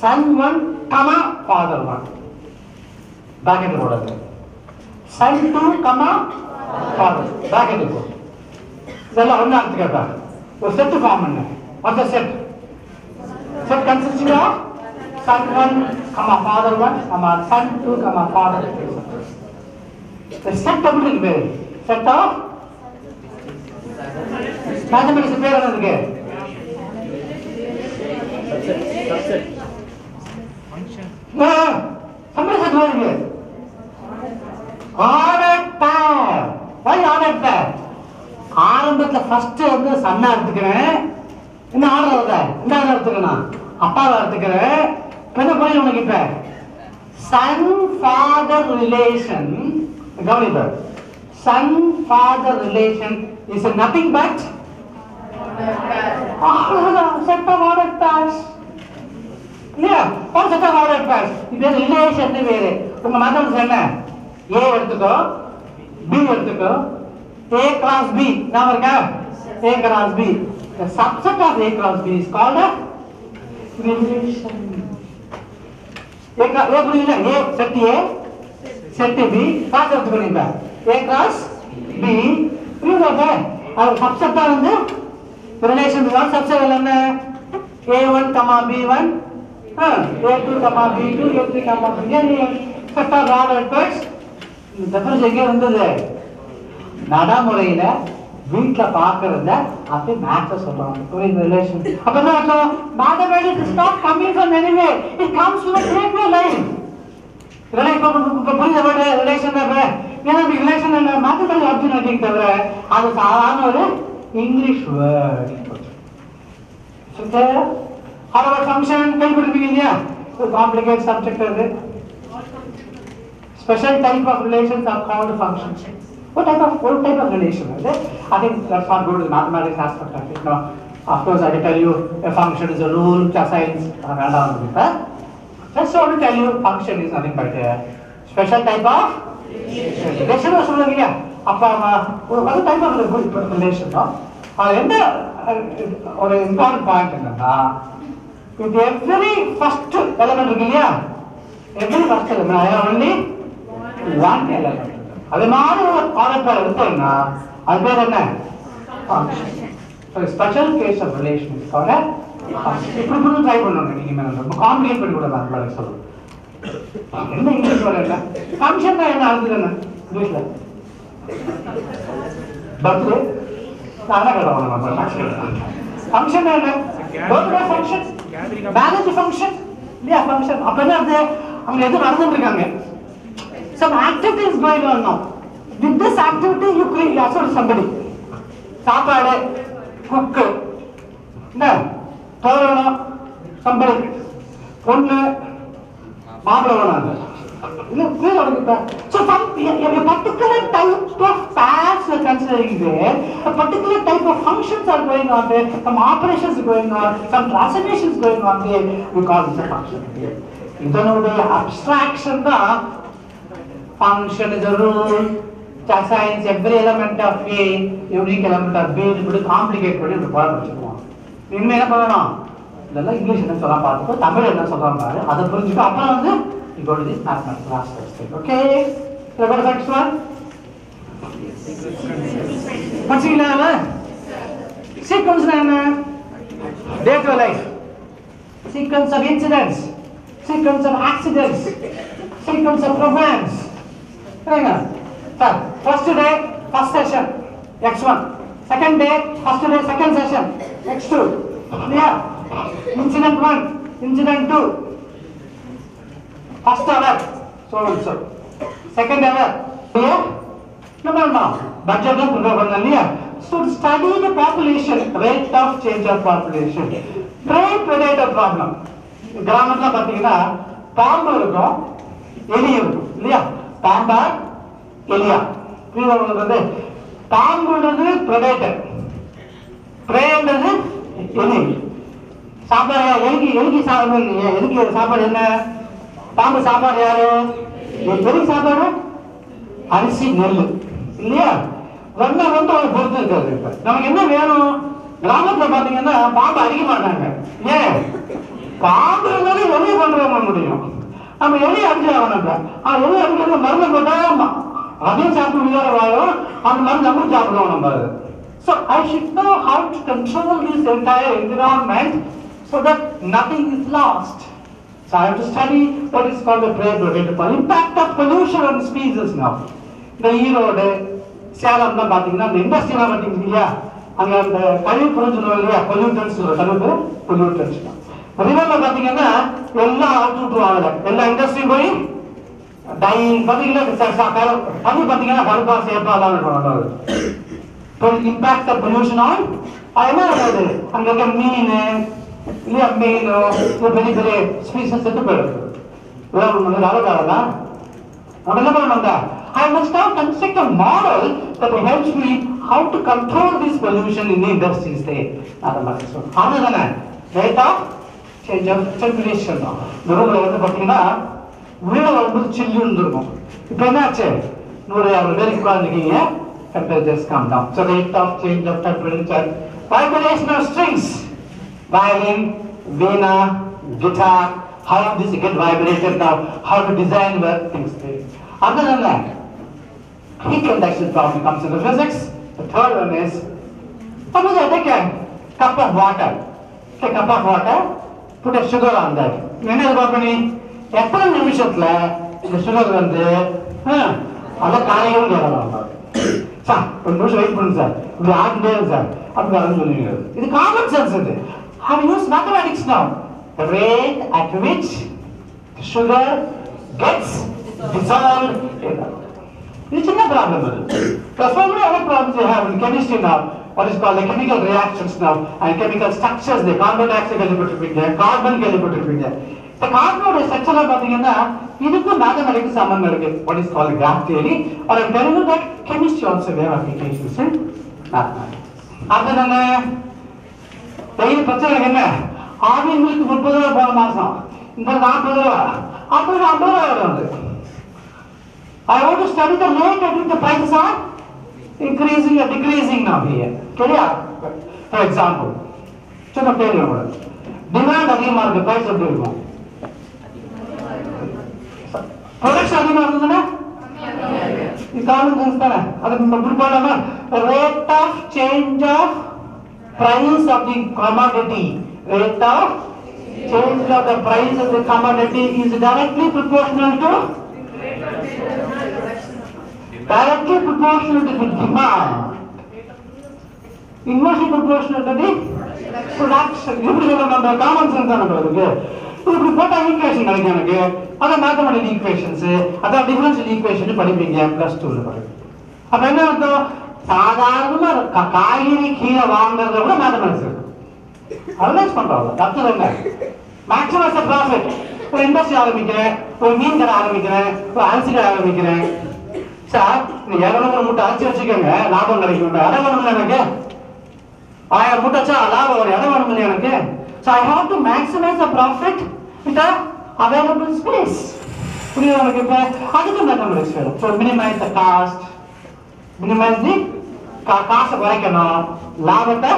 son 1, father 1. Bracket போடுறது. son 2, father. Bracket போடு. இதெல்லாம் ஒண்ணா எடுத்துக்கடா. ஒரு செட் ஃபார்ம் பண்ணு. What's the set? Set consisting of son 1, father 1, son 2, father 2. The set எப்படி இருக்கு? Set of mathematics பேர் என்ன இருக்கு? Subset. Somebody said what is it? Ordered pair. Why ordered pair? ஆரம்பத்துல ஃபர்ஸ்ட் வந்து சன்னா எடுத்துக்கிறேன். என்ன ஆர்டர் வருது? என்ன ஆர்டர் எடுத்துக்கணும்? அப்பாவை எடுத்துக்கிறேன். என்ன புரியும் உனக்கு இப்ப? son father relation. கவனிப்ப. son father relation is nothing but set of ordered pairs. இல்லையா? ஒரு set of ordered pairs. இது ரிலேஷன் வேறு. உங்க மேத்தமெட்டிக்ஸ் என்ன? A எடுத்துக்கோ, B எடுத்துக்கோ, A cross B. நாம இருக்கா? A cross B. The subset of A cross B is called a relation. A புரியல? A set A, set B, cross எடுத்துக்கோங்க. A cross B. புரியுதா? அது subset தான் வந்து relation. what subset என்ன? A1, B1, A2, B2, A3, B3. set of ordered pairs. இந்த definition எங்க வந்தது? நடைமுறையில வீட்ல பாக்குறத அப்படியே மேட்ச சொல்றாங்க. புரியுது ரிலேஷன். அப்ப என்ன அர்த்தம்? mathematics is not coming from anywhere. It comes from a great line. புரியுது ரிலேஷன் ஏன்னா ரிலேஷன் மேத்தமெட்டிக்ஸ் ஆப்ஷன் தவிர அது சாதாரண ஒரு இங்கிலீஷ் வேர்ட். ஃபங்க்ஷன் கேள்விப்பட்டிருப்பீங்க இல்லையா? காம்ப்ளிகேட் சப்ஜெக்ட் அது. Special type of relations are called functions. What type of relation is it? I think let's not go to the mathematics aspect of it now. Of course, I can tell you a function is a rule which assigns. Let's only tell you function is nothing but a special type of relation. What is it? What type of relation? Or an important point in with every first element, every first element, I have only one element. அது மாதிரி ஒரு order இருக்குன்னா அது பேர் என்ன? Function. So a special case of relation is called a function. இப்படி கூட try பண்ணுங்க நீங்க மேல. ரொம்ப காம்ப்ளிகேட் பண்ணி கூட நான் சொல்றேன். என்ன இங்கிலீஷ் வேர்ட் என்ன? ஃபங்க்ஷன் என்ன அர்த்தம் என்ன? இங்கிலீஷ்ல. பர்த்டே நான் கேட்றேன் நம்ம ஃபங்க்ஷன் என்ன? பர்த்டே ஃபங்க்ஷன், மேரேஜ் ஃபங்க்ஷன், இல்லையா ஃபங்க்ஷன். அப்ப என்ன அர்த்தம்? அவங்க எது நடந்துட்டு இருக்காங்க? Some activity is going on now. With this activity, you create also somebody. சாப்பாடு, cook, என்ன? தோரணம், somebody. பொண்ணு, மாப்பிள்ளை வேணாங்க. இல்லை, புரியுது அவனுக்கு. So, a particular type of pairs are considering there. A particular type of functions are going on there. Some operations are going on. Some transformations going on there. We call this a function. இதனுடைய abstraction தான். Function is a rule which assigns every element of A, unique element of B. இப்படி complicate பண்ணி இப்படி போட வச்சுக்குவோம். இனிமே என்ன பண்ணணும்? இதெல்லாம் இங்கிலீஷ் என்ன சொல்ல பார்த்துக்கோ, தமிழ் என்ன சொல்றாங்க பாரு, அதை புரிஞ்சுக்கோ. அப்புறம் வந்து you go to the mathematics class first. Okay? So what is the next one? படிச்சீங்களா? Sequence என்ன? Day to life. Sequence of incidents. Sequence of accidents. Sequence of programs. Sir, first day, first session, X1. Second day, first day, second session, X2. Yeah. Incident 1, incident 2. First hour, so and so. Second hour, yeah. No. Budget of the so study the population, rate of change of population. Trade predator problem. Grammar பார்த்தீங்கன்னா பாம்பு இருக்கும், எலி இருக்கும், இல்லையா? பாம்பா எலியா? புரியுது? பாம்புன்றது predator, preyன்றது எலி. சாப்பாடு எலிக்கு சாப்பாடு இல்லையா? எலிக்கு சாப்பாடு என்ன? பாம்பு சாப்பாடு யாரு? எலி சாப்பாடு அரிசி, நெல், இல்லையா? வந்து ஒரு பொறுத்து இருக்காது. இப்ப நமக்கு என்ன வேணும்? கிராமத்துல பாத்தீங்கன்னா பாம்பு அடிக்க மாட்டாங்க. ஏன்? பாம்பு வெளியே முடியும். நம்ம எலி அடிச்சு ஆகணும். எலி அடிக்கிறது மருந்து போட்டா அதையும் சாப்பிட்டு உயிரோட வாழும், அந்த மருந்து நம்ம சாப்பிடுவோம் நம்ம. So I should know how to control this entire environment so that nothing is lost. So I have to study what is called the impact of pollution on species now. இந்த ஈரோடு சேலம் தான் பாத்தீங்கன்னா இந்த இண்டஸ்ட்ரியெல்லாம் பாத்தீங்க இல்லையா, அங்க அந்த கழிவு பொருள் சொல்லுவாங்க இல்லையா, பொல்யூட்டன்ஸ் கழிவு பொல்யூட்டன்ஸ். ரிவர்ல பாத்தீங்கன்னா எல்லாம் அவுட் விட்டுருவாங்க, எல்லா இண்டஸ்ட்ரியும் போய் பாத்தீங்கன்னா தண்ணி பாத்தீங்கன்னா கருப்பா சேப்பா தான் இம்பாக்ட் ஆஃப் பொல்யூஷன் ஆன் என்ன ஆகாது, அங்க இருக்க மீன் இல்லையா, மீனோ பெரிய பெரிய ஸ்பீசஸ் செத்து போயிடுது. அழகாதான் நம்ம என்ன பண்ணணும், I must now construct a model that helps me how to control this pollution in the industries there. அதுதானே rate of change of circulation. இந்த ரூம்ல வந்து பாத்தீங்கன்னா உள்ள வரும்போது சில்லுன்னு இருக்கும். இப்ப என்னாச்சு, 150 பேருக்கு உட்கார்ந்துருக்கீங்க, temperatures come down. So rate of change of temperature, vibration of strings, violin, veena, guitar, how this get vibrated now, how to design work things there. Other than that, heat conduction problem comes into physics. The third one is, suppose I take a cup of water, put a sugar on that. என்ன பார்ப்பனி எத்தனை நிமிஷத்துல இந்த sugar வந்து அதை காலையும் கேட்கலாம் sir, ஒரு நிமிஷம் வெயிட் பண்ணுங்க சார், இப்படி ஆகிட்டே இருக்கு சார் அப்படின்னு சொல்லுவீங்க. இது காமன் சென்ஸ். இது have used mathematics now. The rate at which the sugar gets dissolved in the... It's a problem. There are so many other problems you have in chemistry now. What is called the chemical reactions now and chemical structures. The carbon dioxide கேள்விப்பட்டிருப்பீங்க, carbon கேள்விப்பட்டிருப்பீங்க. இந்த கார்பனோட ஸ்ட்ரக்சர்ல பாத்தீங்கன்னா இதுக்கு mathematics சம்பந்தம் இருக்கு. What is called graph theory, or I'm telling you that chemistry also have applications in mathematics. அதுதானே daily பிரச்சனை என்ன, ஆவியங்களுக்கு 30 ரூபாய் போன மாசம், இந்த 40 ரூபாய், அப்புறம் 50 ரூபாய் வருது. I want to study the rate at which the prices are increasing or decreasing now here. சரியா? For example, சின்ன பேர் டிமாண்ட் அதிகமா இருக்கு, பிரைஸ் எப்படி இருக்கும்? ப்ரொடக்ஷன் அதிகமா இருந்ததுன்னா காமன் சென்ஸ் தானே. அதுக்கு இப்படி போலாமா, rate of change of price of the commodity, rate of change of the price of the commodity is directly proportional to the demand, inversely proportional to the production. இப்படி நம்ம common sense தான் நமக்கு. இப்படி போட்டா ஈக்குவேஷன் கிடைக்கும் எனக்கு. அதான் mathematical equations, அதான் டிஃபரன்ஷியல் ஈக்குவேஷன் படிப்பீங்க +2ல படிப்பீங்க. அப்ப என்ன அர்த்தம், சாதாரணமா காய்கறி கீரை வாங்குறத விட மேத்தமெட்டிக்ஸ் இருக்கு. அனலைஸ் பண்றாங்க. அர்த்தம் என்ன, மேக்ஸிமம் ப்ராஃபிட். ஒரு இண்டஸ்ட்ரி ஆரம்பிக்கிறேன், ஒரு மீன் கடை ஆரம்பிக்கிறேன், ஒரு அரிசி கடை ஆரம்பிக்கிறேன். சார் நீ 200 மூட்டை அரிசி வச்சுக்கோங்க, லாபம் கிடைக்கும். இடம் வேணும் எனக்கு, 1000 மூட்டை வச்சா லாபம் ஒரு இடம் வேணும் எனக்கு. So I have to maximize the profit with the available space. புரியுது எனக்கு? இப்ப அதுக்கு மேத்தமெட்டிக்ஸ் வேணும். So minimize the cost, minimize the காசை குறைக்கணும், லாபத்தை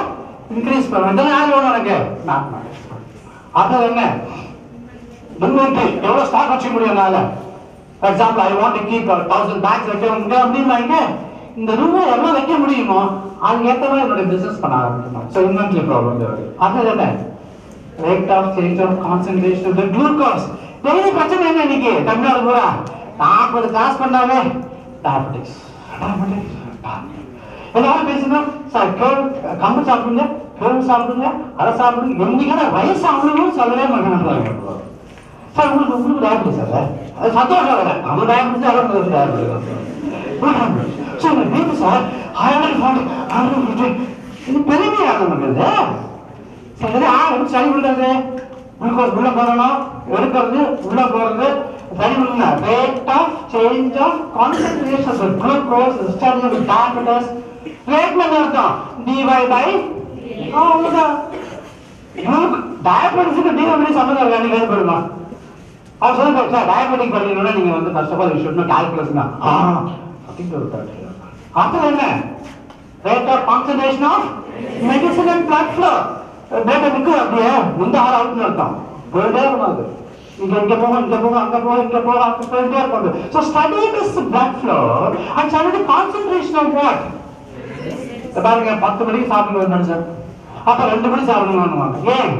இன்க்ரீஸ் பண்ணணும். இதெல்லாம் யார் வேணும் எனக்கு? மேத்தமெட்டிக்ஸ். அது என்ன, இன்வென்டரி எவ்வளவு ஸ்டாக் வச்சுக்க முடியும் என்னால. For example I want to keep 1000 packs வைக்க முடியும் அப்படின்னா இந்த ரூம்ல எவ்வளவு வைக்க முடியுமோ அதுக்கு ஏற்ற மாதிரி என்னோட பிசினஸ் பண்ண ஆரம்பிக்கணும். ஸோ இன்வென்டரி ப்ராப்ளம் அது என்ன, rate of change of concentration of the glucose. Daily பிரச்சனை என்ன இன்னைக்கு தமிழ்நாடு பூரா 40 கிளாஸ் பண்ணாவே டயபெட்டிக்ஸ். எல்லாரும் பேசுனா சார் கம்பு சாப்பிடுங்க, கேழ்வு சாப்பிடுங்க, அதை சாப்பிடுங்க, என்னைக்கான வயசு ஆகணும்னு சொல்லவே மாட்டாங்க. சார் உங்களுக்கு டயபெட்டிஸ் சார், அது சந்தோஷம் இல்லை, நம்ம டயபெட்டிஸ் அவ்வளோ டயபெட்டிஸ் சார் 140 இது பெருமையாக நமக்கு. சரி சரி பண்ணுறது, குளுக்கோஸ் உள்ள போறணும், எடுக்கிறது உள்ள போறது சரி பண்ணுங்க. Rate of change of concentration of glucose study of diabetes. ரேட்ல அர்த்தம் டிவை பை அவ்வளவுதான். டயபெட்டிஸ்க்கு டிவை சம்மந்தம் இருக்கா? நீங்க கேள்விப்படுமா? அவர் சொல்லுங்க சார் டயபெட்டிக் பண்ணீங்கன்னா நீங்க வந்து first of all you should know calculation. அப்புறம் என்ன, rate of concentration of medicine and blood flow. Data நிற்கும் அப்படியே இந்த ஆள் அவுட்னு அர்த்தம் போயிட்டே இருக்கும். அது இங்க போகும், அங்க போகும், அங்க போயிட்டே இருப்பாங்க. So study this blood flow and study the concentration of what? பாருங்க 10 மணிக்கு சாப்பிடுவாங்க மனுஷன், அப்ப 2 மணிக்கு சாப்பிடுவாங்க. ஏன்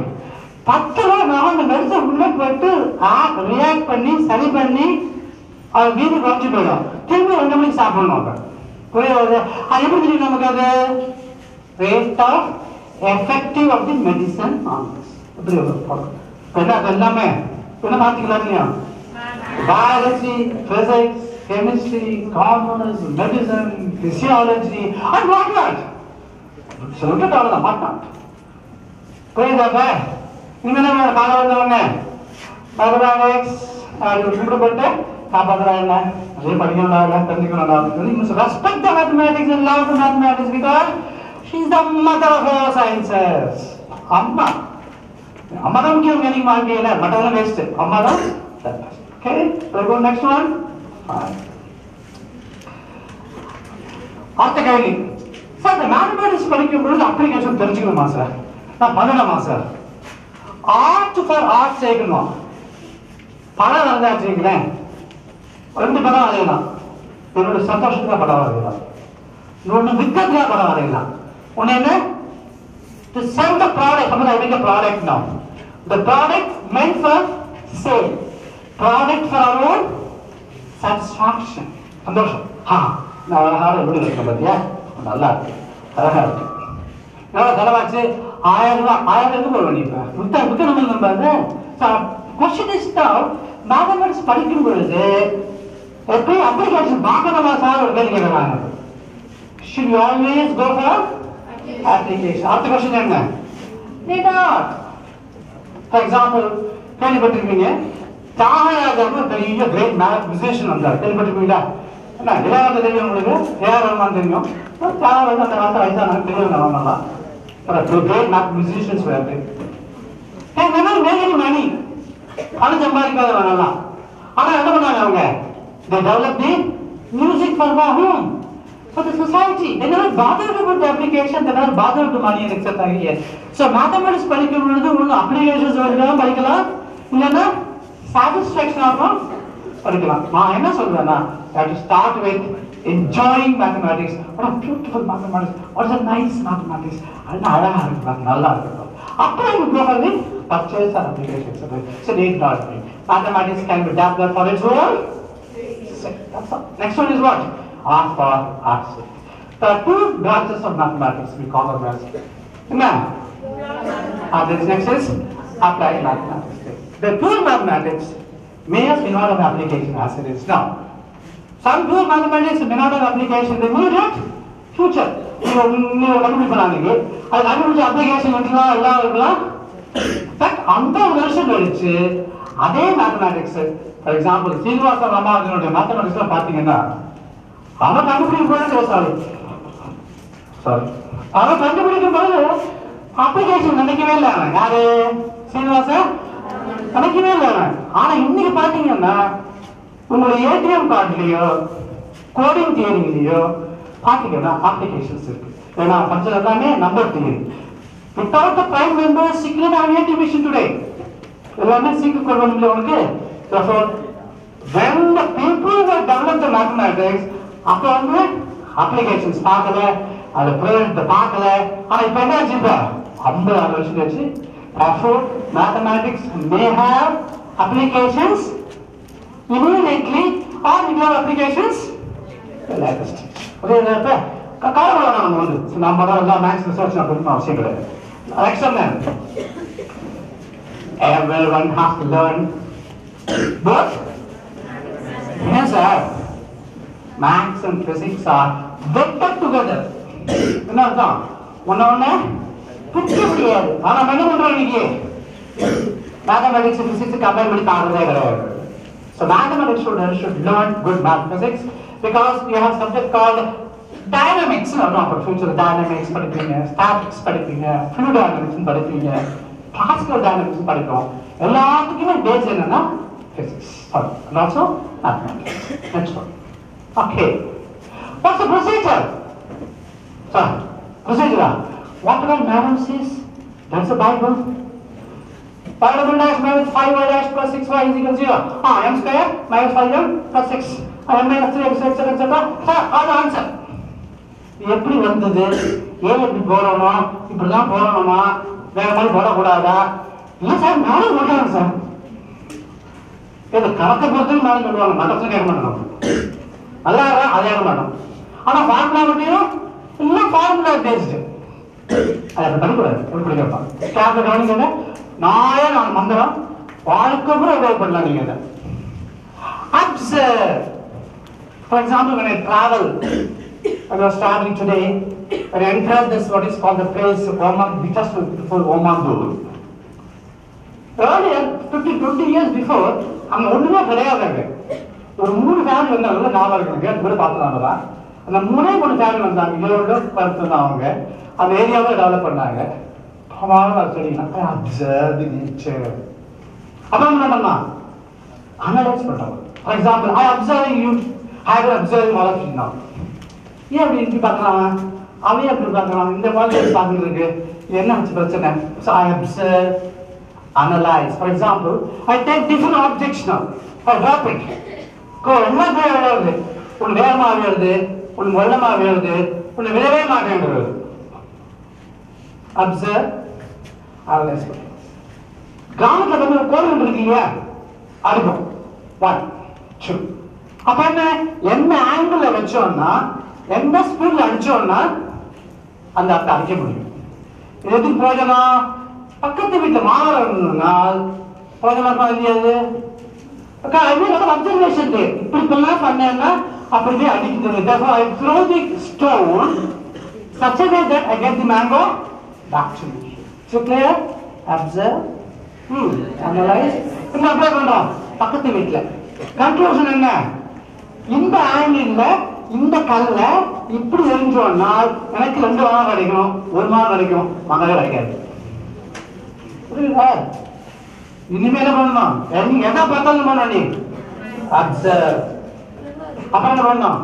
10ல நான் அந்த மெடிசன் உள்ள போயிட்டு ரியாக்ட் பண்ணி சரி பண்ணி அது வீடு குறைஞ்சு போயிடும். திரும்பி 2 மணிக்கு சாப்பிடணும். புரியாது? அது எப்படி தெரியும் நமக்கு? அது rate of effective of the medicine on this. எப்படி என்ன அது எல்லாமே என்ன பார்த்துக்கலாம் இல்லையா? Biology, physics, chemistry, commerce, medicine, physiology and what not. சொல்லிட்டு அவ்வளோதான் மாட்டான். புரியுதாப்ப? இனிமே காலை வந்தவங்க மேத்தமேட்டிக்ஸ் கூப்பிட்டு காப்பாற்றுறாங்க. அதே படிக்கணும், தெரிஞ்சுக்கணும். Respect the mathematics and love the mathematics because she is the mother of all sciences. அம்மா தான் முக்கியம். எனக்கு வாழ்க்கையில மற்றதெல்லாம் வேஸ்ட். அம்மா தான். Okay, go next one. அடுத்த கேள்வி சார், இந்த மேத்தமேட்டிக்ஸ் படிக்கும் பொழுது அப்ளிகேஷன் தெரிஞ்சுக்கணுமா சார்? நான் பண்ணணுமா சார்? ஆர்ட் ஃபார் ஆர்ட் சேர்க்கணும். படம் வரைஞ்சா வச்சுங்களேன், 2 படம் வரையலாம். என்னோட சந்தோஷத்துல படம் வரையலாம், இன்னொன்று விற்கிறதுல படம் வரையலாம். ஒன்று என்ன? To sell the product. I make a product now. The product meant for sale. Product for our own satisfaction. சந்தோஷம். நான் அழகாக எப்படி இருக்கேன் பார்த்தியா? நல்லா இருக்கு, அழகா இருக்கு. எவ்வளோ செலவாச்சு? 1000 ரூபாய். 1000 போக வேண்டியப்பா புத்த நம்ம பாருங்க. கொஸ்டின் இஸ் நவ், மேத்தமேட்டிக்ஸ் படிக்கும் பொழுது எப்படி அப்ளிகேஷன் பார்க்கணுமா சார்? ஒரு கேள்வி கேட்கறாங்க. Should you always go for application? அடுத்த கொஸ்டின் என்ன? Need not. For example, கேள்விப்பட்டிருக்கீங்க தியாகராஜர் பெரிய கிரேட் மியூசிஷியன் வந்தார். கேள்விப்பட்டிருக்கீங்களா? என்ன இளையராஜா தெரியும் உங்களுக்கு? ஏஆர் ரஹ்மான் தெரியும். தியாகராஜர் அந்த காலத்தில் வயசானாங்க, தெரியும் நல்லா. கிரேட் மியூசிஷியன்ஸ் வேறு. மணி பணம் சம்பாதிக்காத வேணலாம். ஆனா என்ன பண்ணாங்க அவங்க? They developed the music for whom? For the society. They never bothered about the application. They never bothered to money and etc. here. So mathematics படிக்கும் பொழுது ஒன்று அப்ளிகேஷன்ஸ் வரைக்கும் படிக்கலாம், இல்லைன்னா சாட்டிஸ்ஃபேக்ஷன் ஆகும் படிக்கலாம். நான் என்ன சொல்றேன்னா, to start with enjoying mathematics. What a beautiful mathematics. What is a nice mathematics. அழகா இருக்கு, நல்லா இருக்கு. அப்புறம் you go for the purchase and applications. So need not be. Mathematics can be developed for its own. That's all. Next one is what? Art for art's sake. There are 2 branches of mathematics we call them as. This next is applied mathematics. The pure mathematics may not have application as it is now. Some pure mathematics may not have application in the immediate future. You கண்டுபிடிப்பாங்க, அது கண்டுபிடிச்ச application இருக்கலாம், எல்லாம் இருக்கலாம். But அந்த வருஷம் கழிச்சு அதே மேத்தமேட்டிக்ஸ், ஃபார் எக்ஸாம்பிள் சீனிவாச ராமானுஜனுடைய மேத்தமேட்டிக்ஸ்ல பாத்தீங்கன்னா அவன் கண்டுபிடிக்கும் போது அவன் கண்டுபிடிக்கும் போது அப்ளிகேஷன் நினைக்கவே இல்லை. அவன் யாரு? சீனிவாச நினைக்கவே இல்லை அவன். ஆனா இன்னைக்கு பாத்தீங்கன்னா உங்களுடைய ஏடிஎம் கார்டுலயோ கோடிங் தியரிலையோ பாத்தீங்கன்னா அப்ளிகேஷன்ஸ் இருக்கு. ஏன்னா பஞ்சம் எல்லாமே number theory. Without the prime members, secret aviation today. எல்லாமே secret கொண்டு வந்து உனக்கு. Therefore, when the people were developed the mathematics, அப்ப வந்து applications பார்க்கல, அது print பார்க்கல. ஆனா இப்ப என்ன ஆச்சு? இப்ப 50 வருஷம் கழிச்சு therefore mathematics may have applications immediately or it have applications latest. ஒரே நேரத்தை காரணம் நம்ம வந்து நம்ம தான் எல்லாம் மேக்ஸ் ரிசர்ச் பண்ணணும் அவசியம் கிடையாது. Excellent. Everyone has to learn both. Yes, sir. Maths and physics are wedded together. என்ன அர்த்தம்? ஒண்ணு பிரிக்க முடியாது. ஆனா என்ன பண்றோம் இன்னைக்கு? மேத்தமேட்டிக்ஸ் பிசிக்ஸ் கம்பைன் பண்ணி தாண்டதே கிடையாது. So mathematics students should learn good math physics because you have subject called dynamics. No, for future dynamics படிப்பீங்க, statics படிப்பீங்க, fluid dynamics படிப்பீங்க, classical dynamics படிப்போம். எல்லாத்துக்குமே பேஸ் என்னன்னா physics. And also mathematics. Next one. Okay. What's the procedure? Procedure. Whatever Madam says, that's the Bible. 5 dash minus 5y dash plus 6y is equal to 0. M square minus 5m plus 6. M minus 3x etc. etc. Sir, all answer. எப்படி வந்தது? ஏன் இப்படி போறோம்? இப்படிதான் போறோமா? வேற மாதிரி போடக்கூடாதா? இல்ல சார், நானும் போடுறேன் சார். இது கணக்கை பொறுத்து நானும் சொல்லுவாங்க, மட்டத்தில் கேட்க மாட்டோம். அதான் அதே மாட்டோம். ஆனா ஃபார்முலா மட்டும் இல்லை, ஃபார்முலா பேஸ்டு. அதை அப்படி பண்ணக்கூடாது. எப்படி கேட்பான் ஸ்டாஃப் கவனிங்க, நான் மந்திரம் வாழ்க்கை கூட உபயோகப்படலாம். நீங்க அதை observe. For example, when I travel, when I was traveling today, when I entered this, what is called the place Oman, just before Oman Door. Earlier, 20 years before, அங்க ஒண்ணுமே கிடையாது. ஒரு 3 ஃபேமிலி வந்தாங்க, ஞாபகம் இருக்கு, கேட்டு போய் பார்த்துனாங்க. அந்த 3 ஃபேமிலி வந்தாங்க, இவரோட படுத்து அவங்க அந்த ஏரியாவை டெவலப் பண்ணாங்க. Observe the nature. அப்புறம் என்ன பண்ணா? அனலைஸ் பண்றாங்க. For example, I observing you, I will observe all of you now. ஏன் அப்படி இப்படி பார்க்கலாம்? அவையே அப்படி பார்க்கலாம். இந்த குவாலிட்டி பார்த்துட்டு இருக்கு, என்ன ஆச்சு பிரச்சனை? So I observe, analyze. For example, I take different objects now. I drop it. என்ன வருது? ஒன்று வேகமாக வருது, ஒன்று வெள்ளமாக வருது, ஒன்று விடவே மாட்டேங்கிறது. Observe, analyse. கிராமத்தில் வந்து கோவில் இருக்கு இல்லையா, அடிப்போம் 1 2. அப்ப என்ன ஆங்கிள் வச்சோம்னா, எந்த ஸ்பீட்ல அடிச்சோம்னா அந்த அர்த்தம் அடிக்க முடியும். இது எதுக்கு பிரயோஜனம்? பக்கத்து வீட்டு மாணவர்கள் பிரயோஜனமா இல்லையாது. அப்சர்வேஷன் இப்படிப்பெல்லாம் பண்ணேன்னா அப்படியே அடிக்கிறது. Therefore, I throw the stone such a way that I get the mango back to me. So clear? Observe, analyze. என்ன அப்ளை பண்றோம் பக்கத்து வீட்டுல. கன்க்ளூஷன் என்ன? இந்த ஆங்கிள்ல இந்த கல்ல இப்படி எரிஞ்சோம்னா எனக்கு 2 மாதம் கிடைக்கும், 1 மாதம் கிடைக்கும், மகன் கிடைக்காது. இனிமே என்ன பண்ணணும்? நீங்க எதை பார்த்தாலும் பண்ணணும். நீ அப்சர்வ், அப்புறம் என்ன பண்ணணும்?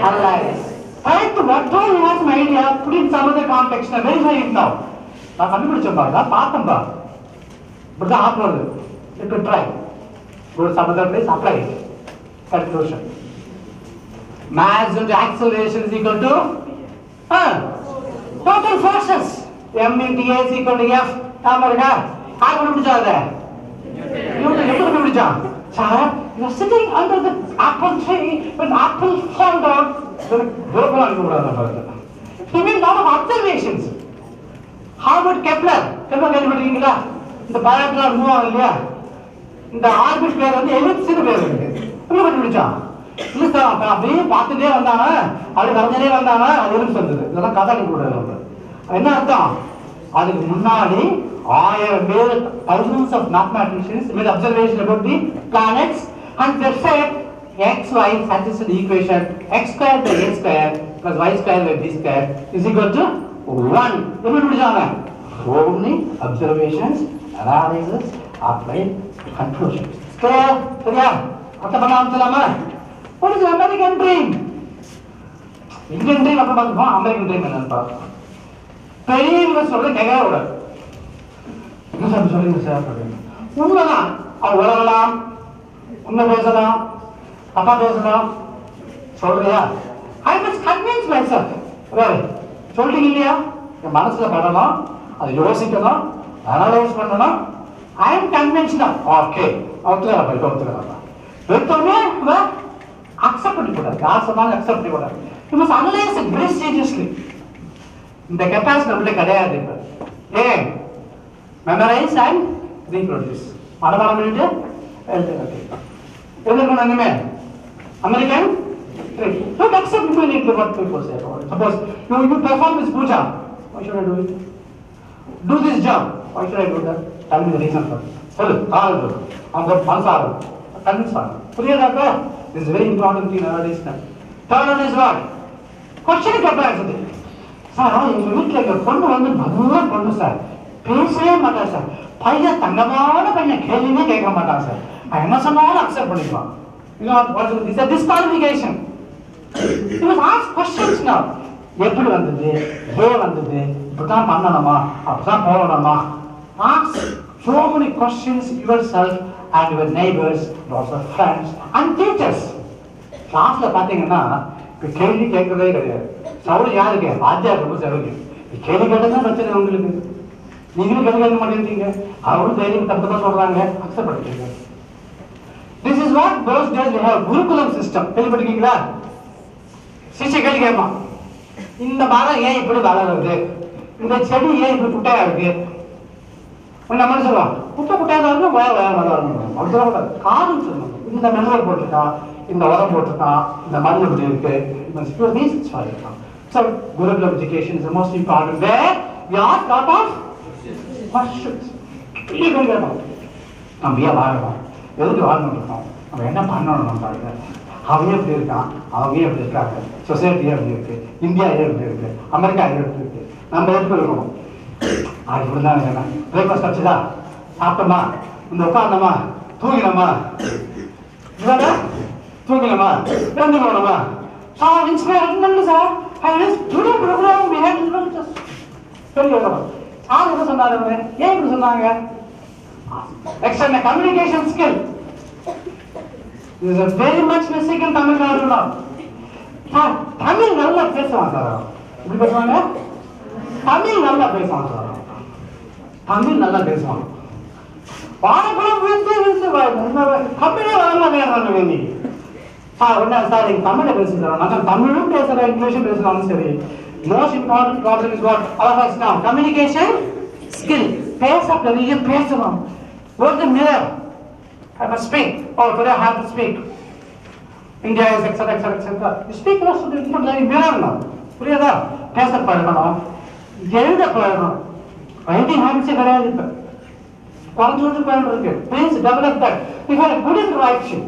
Analyse. Right, what all you have an idea, put in some other context and verify it now. நான் கண்டுபிடிச்சேன் பாருங்க, பார்த்தேன்பா, இப்படிதான் ஆக்குறது. You could try. Go to some other place, apply it. Conclusion. Mass into acceleration is equal to total forces. M into A is equal to F. இருக்கா? யார் கண்டுபிடிச்சாங்க? Newton. எப்படி கண்டுபிடிச்சான்? Sir, you are sitting under the apple tree when apple fall down. துரப்பலாம் அனுப்பக்கூடாது பாருங்க. He made lot of observations. How about Kepler? Kepler கேள்விப்பட்டிருக்கீங்களா? இந்த பிளானட்லாம் move ஆகும் இல்லையா, இந்த ஆர்பிட் பேர் வந்து எலிப்ஸ்னு பேர் இருக்கு. எப்படி கண்டுபிடிச்சான்? இல்லை சார், அப்ப அப்படியே பார்த்துட்டே வந்தாங்க, அப்படி வரைஞ்சே வந்தாங்க, அது எலிப்ஸ் வந்தது. இதெல்லாம் கதை அனுப்பிவிடாது. என்ன அர்த்தம்? அதுக்கு முன்னாடி 1000 பேர், thousands of mathematicians made observation about the planets and they said x y satisfies the equation x squared by a squared plus y squared by b squared is equal to 1. எப்படி முடிச்சாங்க? only observations, analysis, applied, conclusions. சரியா? அர்த்தம் பண்ண ஆரம்பிச்சலாமா? what is American dream? Indian dream அப்ப பார்ப்போம், American dream என்னன்னு பார்ப்போம். பெரியவங்க சொல்றது கேட்கவே கூடாது. என்ன சார் சொல்லுங்க சார்? உண்மைதான், அவங்க உலகலாம், உண்மை பேசலாம், தப்பா பேசலாம். சொல்றியா? I must convince myself. சொல்றீங்க இல்லையா, என் மனசுல படணும், அதை யோசிக்கணும், அனலைஸ் பண்ணணும். ஐ எம் கன்வின்ஸ்டா, ஓகே ஒத்துக்கலாம், ஒத்துக்கலாம். எடுத்தோடனே அக்செப்ட் பண்ணிக்கூடாது, யார் சொன்னாலும் அக்செப்ட் பண்ணிக்கூடாது. You must analyse it very seriously. இந்த கெப்பாசிட்டி நம்மளே கிடையாது. இப்ப ஏன் மெமரைஸ் அண்ட் ரீப்ரொடியூஸ், மனப்பாடம் பண்ணிட்டு எழுதுக்கணும். இனிமே American don't accept immediately what people say. Suppose you perform this puja, why should I do it? Do this job, why should I do that? Tell me the reason for it. சொல்லு, காரணம் அவங்க மனசாரம் convince பண்ண புரியாதாக்கா? this is very important thing nowadays. Third one is what? question capacity. Sir, எங்க வீட்டில் எங்க பொண்ணு வந்து நல்லா பொண்ணு சார், பேசவே மாட்டான் சார், பையன் தங்கமான பையன், கேள்வியே கேட்க மாட்டான் சார், என்ன சொன்னாலும் accept பண்ணிக்குவான். disqualification. You must ask questions now. எப்படி வந்தது, ஏன் வந்தது, இப்படிதான் பண்ணணுமா, அப்படிதான் போகணுமா? Ask so many questions yourself and your neighbors, also friends and teachers. கிளாஸ்ல பாத்தீங்கன்னா இப்ப கேள்வி கேட்கறதே கிடையாது. சவுல் யாருக்கு? வாத்தியார் ரொம்ப சவுக்கு. கேள்வி கேட்டதான் பிரச்சனை உங்களுக்கு. நீங்களும் கேள்வி கேட்க மாட்டேங்கிறீங்க. அவரும் தைரியம் தப்பு தான் சொல்றாங்க, accept பண்ணிக்கீங்க. This is what those days we have Gurukulam system. கேள்விப்பட்டிருக்கீங்களா? சிஷ்ய கேள்வி கேட்பான். இந்த மரம் ஏன் இப்படி வளருது? இந்த செடி ஏன் இப்படி குட்டையா இருக்கு? நம்ம சொல்லுவான், குட்டை குட்டையா தான் இருக்கும், வேற வேற நல்லா இருக்கும். அப்படி சொல்லக்கூடாது, காரணம் சொல்லணும். இந்த மெனரல் போட்டிருக்கான், இந்த உரம் போட்டிருக்கான், இந்த மண் இப்படி இருக்கு. So Gurukulam education is the most important. Where we ask lot of questions. நம்ம ஏன் வாழணும், எதுக்கு வாழணும் இருக்கோம், நம்ம என்ன பண்ணணும், நம்ம பாருங்க. அவங்க எப்படி இருக்கான், அவங்க எப்படி இருக்காங்க, சொசைட்டி எப்படி இருக்கு, இந்தியா எப்படி இருக்கு, அமெரிக்கா எப்படி இருக்கு, நம்ம எப்படி இருக்கணும். அது இப்படிதான். பிரேக்ஃபாஸ்ட் வச்சுதா, சாப்பிட்டோமா, இந்த உட்காந்தோமா, தூங்கினோமா, தூங்கினோமா, இறந்து போனோமா. சார் இன்ஸ்பயர் சார், சார் என்ன சொன்னாரு, ஏன் இப்படி சொன்னாங்க? Communication skill. This is a very much missing in Tamil Nadu now. Tamil நல்லா பேசுவான் சார். எப்படி பேசுவாங்க? தமிழ் நல்லா பேசுவான் சார். தமிழ் நல்லா பேசுவான். வாழைப்பழம் விழுந்து தமிழே வரலாம் வேணும். சார் ஒன்னா சார் நீங்க தமிழை பேசுகிறோம், நாங்கள் தமிழும் பேசுறோம், இங்கிலீஷும் பேசுறோம். சரி, most important problem is what all of us now, communication skill. பேச பெரிய பேசணும். Go to the mirror. I must speak. Oh, today I have to speak. India is etc. etc. You speak most of the mirror now. புரியுதா? பேச பழகணும், எழுத பழகணும். Writing ஹேபிட்ஸே கிடையாது. இப்போ குறைஞ்சு பழகம் இருக்கு. Please develop that. If you are good in writing,